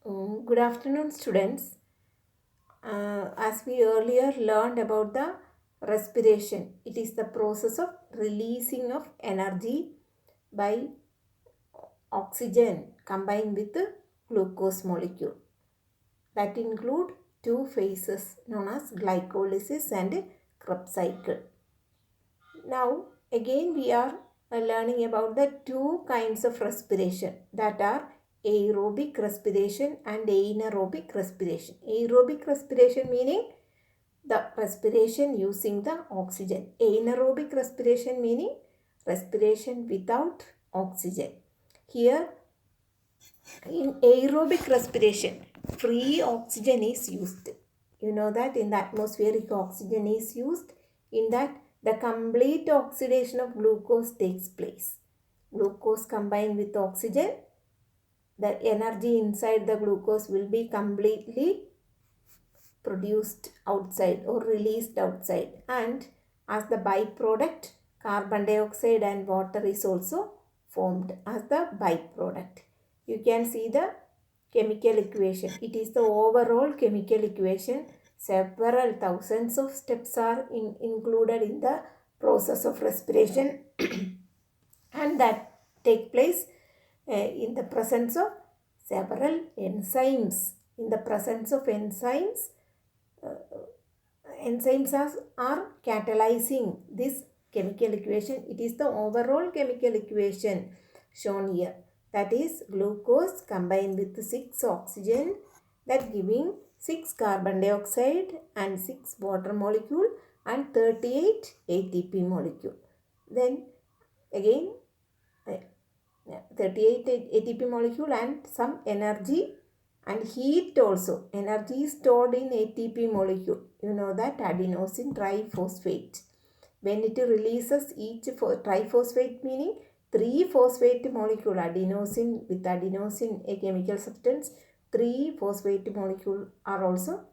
Good afternoon, students. As we earlier learned about the respiration, it is the process of releasing of energy by oxygen combined with the glucose molecule. That include two phases known as glycolysis and Krebs cycle. Now, again we are learning about the two kinds of respiration, that are aerobic respiration and anaerobic respiration. Aerobic respiration meaning the respiration using the oxygen. Anaerobic respiration meaning respiration without oxygen. Here in aerobic respiration, free oxygen is used. You know that in the atmospheric oxygen is used. In that, the complete oxidation of glucose takes place. Glucose combined with oxygen, the energy inside the glucose will be completely produced outside or released outside, and as the byproduct, carbon dioxide and water is also formed as the byproduct. You can see the chemical equation. It is the overall chemical equation. Several thousands of steps are included in the process of respiration and that take place in the presence of several enzymes. In the presence of enzymes, enzymes are catalyzing this chemical equation. It is the overall chemical equation shown here. That is glucose combined with 6 oxygen, that giving 6 carbon dioxide and 6 water molecule and 38 ATP molecule. Then again 38 ATP molecule and some energy and heat also. Energy is stored in ATP molecule. You know that adenosine triphosphate. When it releases each triphosphate meaning 3 phosphate molecule, adenosine with adenosine, a chemical substance, 3 phosphate molecule are also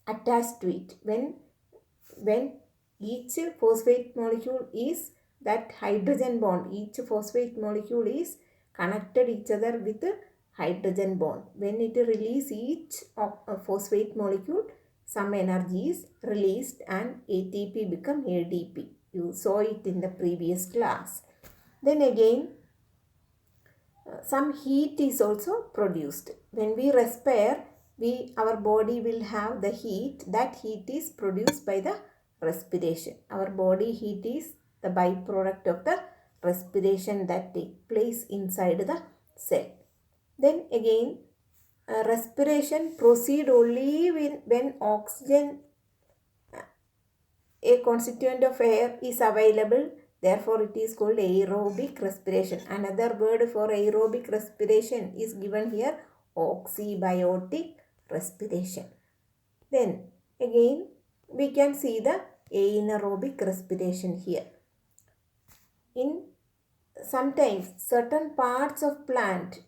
attached to it. When each phosphate molecule is that hydrogen bond, each phosphate molecule is connected each other with a hydrogen bond. When it release each phosphate molecule, some energy is released and ATP become ADP. You saw it in the previous class. Then again, some heat is also produced. When we respire, our body will have the heat. That heat is produced by the respiration. Our body heat is the byproduct of the respiration that takes place inside the cell. Then again, respiration proceed only when oxygen, a constituent of air, is available. Therefore, it is called aerobic respiration. Another word for aerobic respiration is given here, oxybiotic respiration. Then again, we can see the anaerobic respiration here. In sometimes certain parts of plant,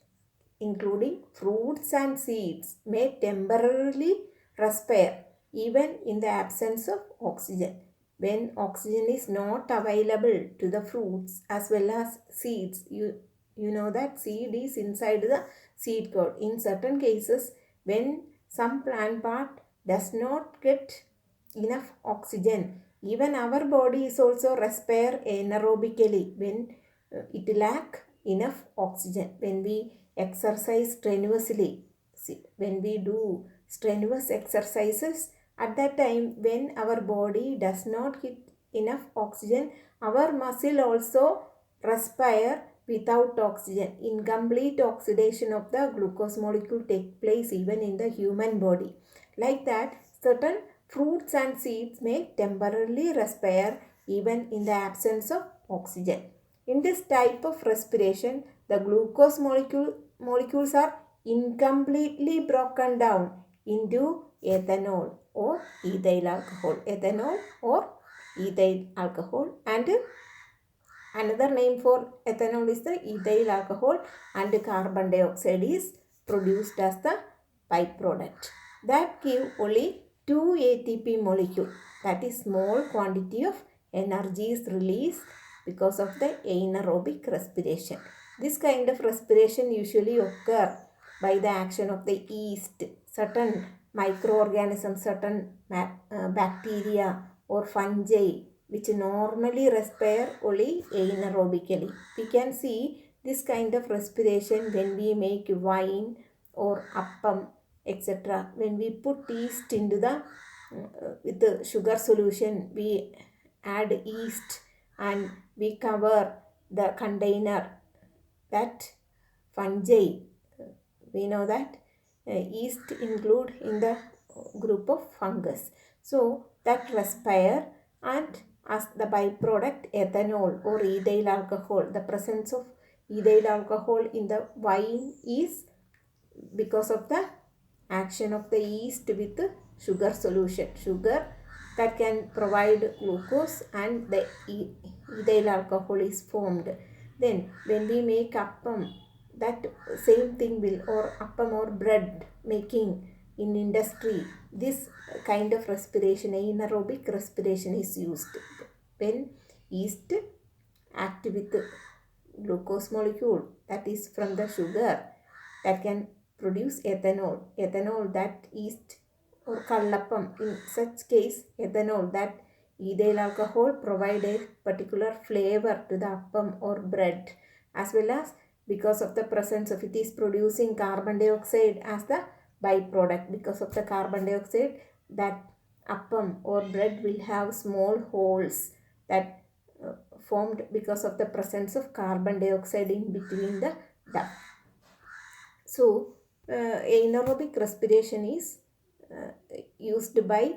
including fruits and seeds, may temporarily respire even in the absence of oxygen. When oxygen is not available to the fruits as well as seeds, you know that seed is inside the seed coat. In certain cases, when some plant part does not get enough oxygen, even our body is also respire anaerobically when it lack enough oxygen. When we exercise strenuously, when we do strenuous exercises, at that time when our body does not get enough oxygen, our muscle also respire without oxygen. Incomplete oxidation of the glucose molecule take place even in the human body. Like that, certain fruits and seeds may temporarily respire even in the absence of oxygen. In this type of respiration, the glucose molecules are incompletely broken down into ethanol or ethyl alcohol. Ethanol or ethyl alcohol, and another name for ethanol is the ethyl alcohol, and carbon dioxide is produced as the byproduct. That give only 2 ATP molecule. That is small quantity of energy is released because of the anaerobic respiration. This kind of respiration usually occur by the action of the yeast, certain microorganisms, certain bacteria or fungi which normally respire only anaerobically. We can see this kind of respiration when we make wine or appam, etc. When we put yeast into the with the sugar solution, we add yeast and we cover the container, that fungi, we know that yeast include in the group of fungus, so that respire, and as the byproduct ethanol or ethyl alcohol, the presence of ethyl alcohol in the wine is because of the action of the yeast with the sugar solution, sugar that can provide glucose and the ethyl alcohol is formed. Then when we make appam, that same thing will, or appam or bread making in industry, this kind of respiration, anaerobic respiration is used. When yeast act with glucose molecule that is from the sugar that can produce ethanol. Ethanol, that yeast or kallappam, in such case ethanol, that ethyl alcohol provide a particular flavor to the appam or bread, as well as because of the presence of, it is producing carbon dioxide as the byproduct. Because of the carbon dioxide, that appam or bread will have small holes that formed because of the presence of carbon dioxide in between the duct. So, anaerobic respiration is used by,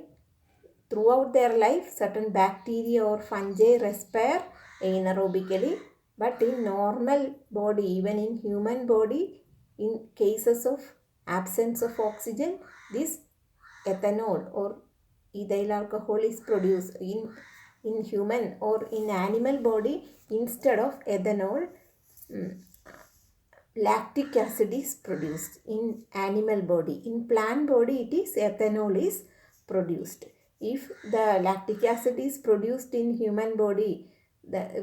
throughout their life, certain bacteria or fungi respire anaerobically, but in normal body, even in human body, in cases of absence of oxygen, this ethanol or ethyl alcohol is produced in human or in animal body. Instead of ethanol, lactic acid is produced in animal body. In plant body, it is ethanol is produced. If the lactic acid is produced in human body,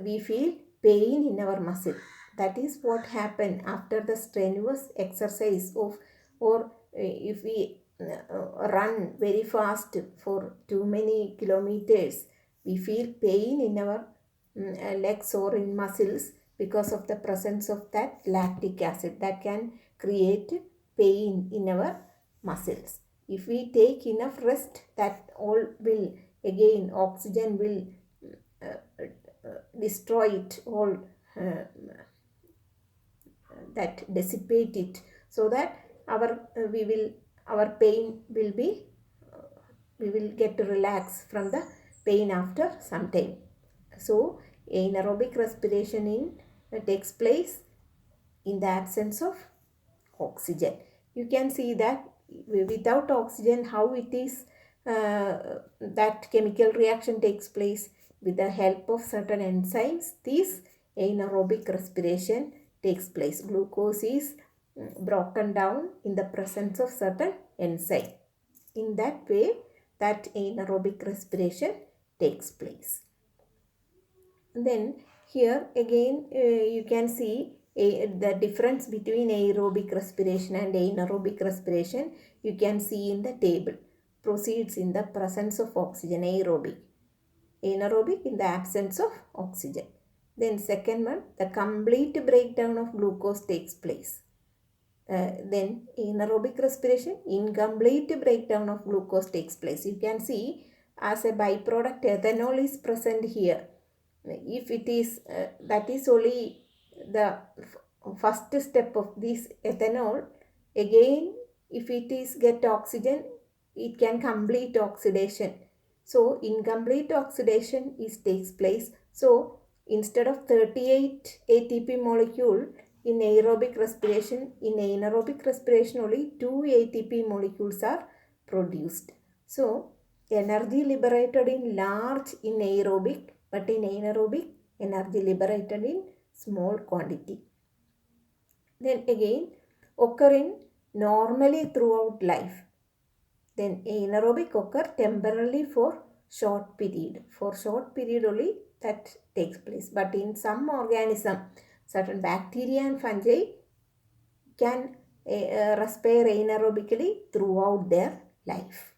we feel pain in our muscle. That is what happened after the strenuous exercise of, or if we run very fast for too many kilometers, we feel pain in our legs or in muscles because of the presence of that lactic acid that can create pain in our muscles. If we take enough rest, that all will, again oxygen will destroy it all, that dissipate it, so that our pain will be, we will get to relax from the pain after some time. So anaerobic respiration takes place in the absence of oxygen. You can see that without oxygen, how it is that chemical reaction takes place. With the help of certain enzymes, this anaerobic respiration takes place. Glucose is broken down in the presence of certain enzyme. In that way, that anaerobic respiration takes place. Then here again you can see the difference between aerobic respiration and anaerobic respiration. You can see in the table. Proceeds in the presence of oxygen, aerobic. Anaerobic in the absence of oxygen. Then second one, the complete breakdown of glucose takes place. Then anaerobic respiration, incomplete breakdown of glucose takes place. You can see as a byproduct ethanol is present here. If it is that is only the first step of this ethanol. Again, if it is get oxygen, it can complete oxidation. So incomplete oxidation is takes place. So instead of 38 ATP molecule in aerobic respiration, in anaerobic respiration only 2 ATP molecules are produced. So energy liberated in large in aerobic, but in anaerobic energy liberated in small quantity. Then again occur in normally throughout life. Then anaerobic occur temporarily for short period. For short period only that takes place. But in some organism, certain bacteria and fungi can respire anaerobically throughout their life.